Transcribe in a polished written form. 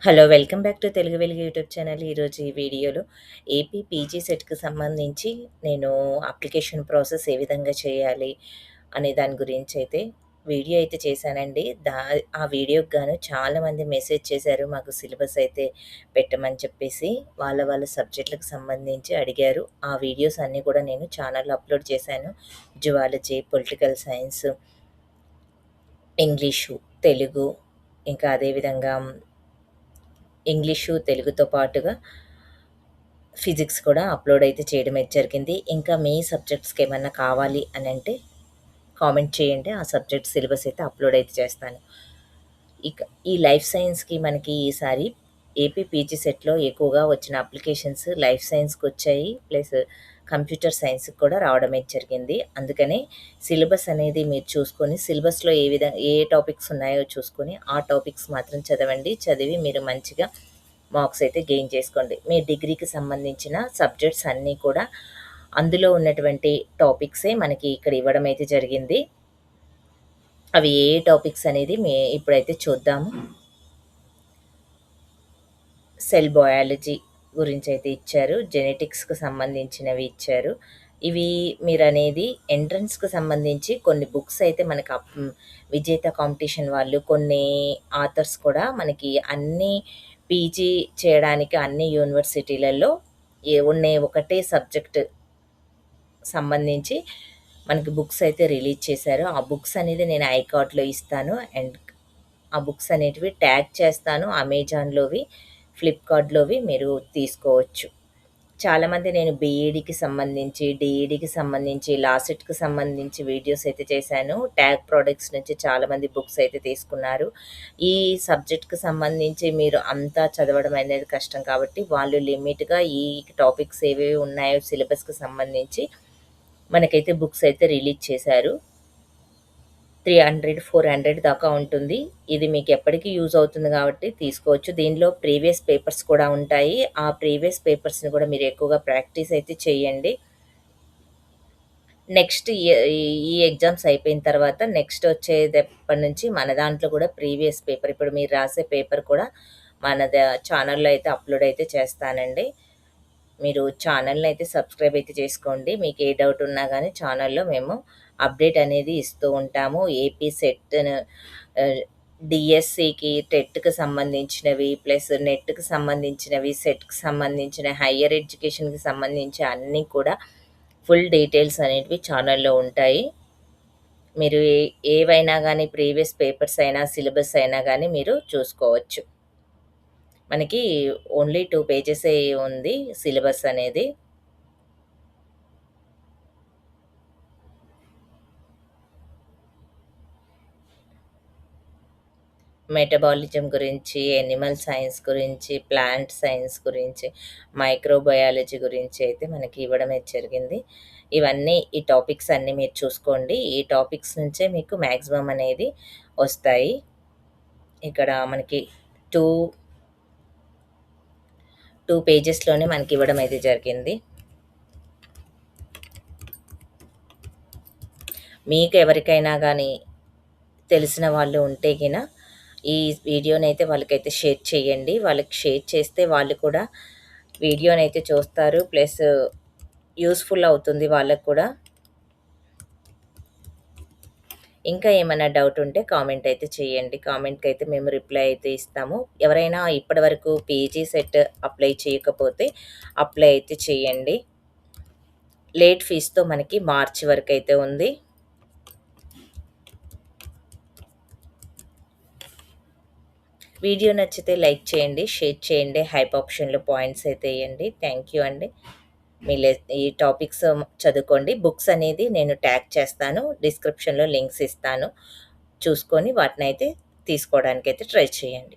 Hello! Welcome back to Telugu వెలుగు YouTube channel. ఈరోజు ఈ వీడియోలో ఏపీ పీజీ సెట్‌కి సంబంధించి నేను అప్లికేషన్ ప్రాసెస్ ఏ విధంగా చేయాలి అనే దాని గురించైతే వీడియో అయితే చేశానండి. ఆ వీడియోకి గాను చాలామంది మెసేజ్ చేశారు. మాకు సిలబస్ అయితే పెట్టమని చెప్పేసి వాళ్ళ సబ్జెక్ట్‌లకు సంబంధించి అడిగారు. ఆ వీడియోస్ అన్నీ కూడా నేను ఛానల్‌లో అప్లోడ్ చేశాను. Zoology, political science, English, Telugu ఇంకా అదే విధంగా ఇంగ్లీషు, తెలుగుతో పాటుగా ఫిజిక్స్ కూడా అప్‌లోడ్ అయితే చేయడం అయితే జరిగింది. ఇంకా మీ సబ్జెక్ట్స్‌కి ఏమన్నా కావాలి అనంటే కామెంట్ చేయండి. ఆ సబ్జెక్ట్ సిలబస్ అయితే అప్‌లోడ్ అయితే చేస్తాను. ఇక ఈ లైఫ్ సైన్స్‌కి మనకి ఈసారి ఏపీ పీజీ సెట్‌లో ఎక్కువగా వచ్చిన అప్లికేషన్స్ లైఫ్ సైన్స్‌కొచ్చాయి. ప్లస్ కంప్యూటర్ సైన్స్‌కి కూడా రావడం అయితే జరిగింది. అందుకనే సిలబస్ అనేది మీరు చూసుకొని సిలబస్‌లో ఏ టాపిక్స్ ఉన్నాయో చూసుకొని ఆ టాపిక్స్ మాత్రం చదవండి. చదివి మీరు మంచిగా మార్క్స్ అయితే గెయిన్ చేసుకోండి. మీ డిగ్రీకి సంబంధించిన సబ్జెక్ట్స్ అన్నీ కూడా అందులో ఉన్నటువంటి టాపిక్సే మనకి ఇక్కడ ఇవ్వడం అయితే జరిగింది. అవి ఏ టాపిక్స్ అనేది ఇప్పుడైతే చూద్దాము. సెల్ బయాలజీ గురించైతే ఇచ్చారు. జెనెటిక్స్‌కి సంబంధించినవి ఇచ్చారు. ఇవి మీరనేది ఎంట్రన్స్‌కి సంబంధించి కొన్ని బుక్స్ అయితే మనకు విజేత కాంపిటీషన్ వాళ్ళు కొన్ని ఆథర్స్ కూడా మనకి అన్నీ పీజీ చేయడానికి అన్ని యూనివర్సిటీలలో ఉండే ఒకటే సబ్జెక్ట్ సంబంధించి మనకి బుక్స్ అయితే రిలీజ్ చేశారు. ఆ బుక్స్ అనేది నేను ఐకార్డ్‌లో ఇస్తాను. అండ్ ఆ బుక్స్ అనేటివి ట్యాగ్ చేస్తాను. అమెజాన్‌లోవి, ఫ్లిప్‌కార్ట్‌లోవి మీరు తీసుకోవచ్చు. చాలామంది నేను బీఈడీకి సంబంధించి, డీఈడీకి సంబంధించి, లాసెట్‌కి సంబంధించి వీడియోస్ అయితే చేశాను. ట్యాగ్ ప్రొడక్ట్స్ నుంచి చాలామంది బుక్స్ అయితే తీసుకున్నారు. ఈ సబ్జెక్ట్‌కి సంబంధించి మీరు అంతా చదవడం అనేది కష్టం కాబట్టి వాళ్ళు లిమిట్‌గా ఈ టాపిక్స్ ఏవేవి ఉన్నాయో సిలబస్‌కి సంబంధించి మనకైతే బుక్స్ అయితే రిలీజ్ చేశారు. 300, 400 దాకా ఉంటుంది. ఇది మీకెప్పటికి యూజ్ అవుతుంది గాబట్టి తీసుకోవచ్చు. దీనిలో ప్రీవియస్ పేపర్స్ కూడా ఉంటాయి. ఆ ప్రీవియస్ పేపర్స్‌ని కూడా మీరు ఎక్కువగా ప్రాక్టీస్ అయితే చేయండి. నెక్స్ట్ ఈ ఎగ్జామ్స్ అయిపోయిన తర్వాత నెక్స్ట్ వచ్చేదెప్పటి నుంచి మన దాంట్లో కూడా ప్రీవియస్ పేపర్ ఇప్పుడు మీరు రాసే పేపర్ కూడా ఛానల్‌లో అయితే అప్‌లోడ్ అయితే చేస్తానండి. మీరు ఛానల్‌ని అయితే సబ్స్క్రైబ్ అయితే చేసుకోండి. మీకు ఏ డౌట్ ఉన్నా గానీ ఛానల్‌లో మేము అప్డేట్ అనేది ఇస్తూ ఉంటాము. ఏపీ సెట్‌ను డీఎస్‌సికి, టెట్‌కి సంబంధించినవి, ప్లస్ నెట్‌కి సంబంధించినవి, సెట్‌కి సంబంధించిన హైయర్ ఎడ్యుకేషన్‌కి సంబంధించి అన్నీ కూడా ఫుల్ డీటెయిల్స్ అనేటివి ఛానల్‌లో ఉంటాయి. మీరు ఏవైనా గానీ ప్రీవియస్ పేపర్స్ అయినా, సిలబస్ అయినా గానీ మీరు చూసుకోవచ్చు. మనకి ఓన్లీ 2 పేజెసే ఉంది సిలబస్ అనేది. మెటబాలిజం గురించి, యానిమల్ సైన్స్ గురించి, ప్లాంట్ సైన్స్ గురించి, మైక్రోబయాలజీ గురించి అయితే మనకి ఇవ్వడం అయితే జరిగింది. ఇవన్నీ ఈ టాపిక్స్ అన్నీ మీరు చూసుకోండి. ఈ టాపిక్స్ నుంచే మీకు మాక్సిమం అనేది వస్తాయి. ఇక్కడ మనకి 2, 2 పేజెస్‌లోనే మనకి ఇవ్వడం అయితే జరిగింది. మీకు ఎవరికైనా గానీ తెలిసిన వాళ్ళు ఉంటే గిన ఈ వీడియోనైతే వాళ్ళకైతే షేర్ చేయండి. వాళ్ళకి షేర్ చేస్తే వాళ్ళు కూడా వీడియోనైతే చూస్తారు. ప్లస్ యూజ్‌ఫుల్ అవుతుంది వాళ్ళకి కూడా. ఇంకా ఏమైనా డౌట్ ఉంటే కామెంట్ అయితే చేయండి. కామెంట్‌కైతే మేము రిప్లై అయితే ఇస్తాము. ఎవరైనా ఇప్పటివరకు పీజీ సెట్ అప్లై చేయకపోతే అప్లై అయితే చేయండి. లేట్ ఫీస్‌తో మనకి మార్చి వరకైతే ఉంది. వీడియో నచ్చితే లైక్ చేయండి, షేర్ చేయండి, హైప్ ఆప్షన్‌లో పాయింట్స్ అయితే ఎయండి. థ్యాంక్ యూ అండి. మీ ఈ టాపిక్స్ చదువుకోండి. బుక్స్ అనేది నేను ట్యాగ్ చేస్తాను. డిస్క్రిప్షన్‌లో లింక్స్ ఇస్తాను. చూసుకొని వాటినైతే తీసుకోవడానికైతే ట్రై చేయండి.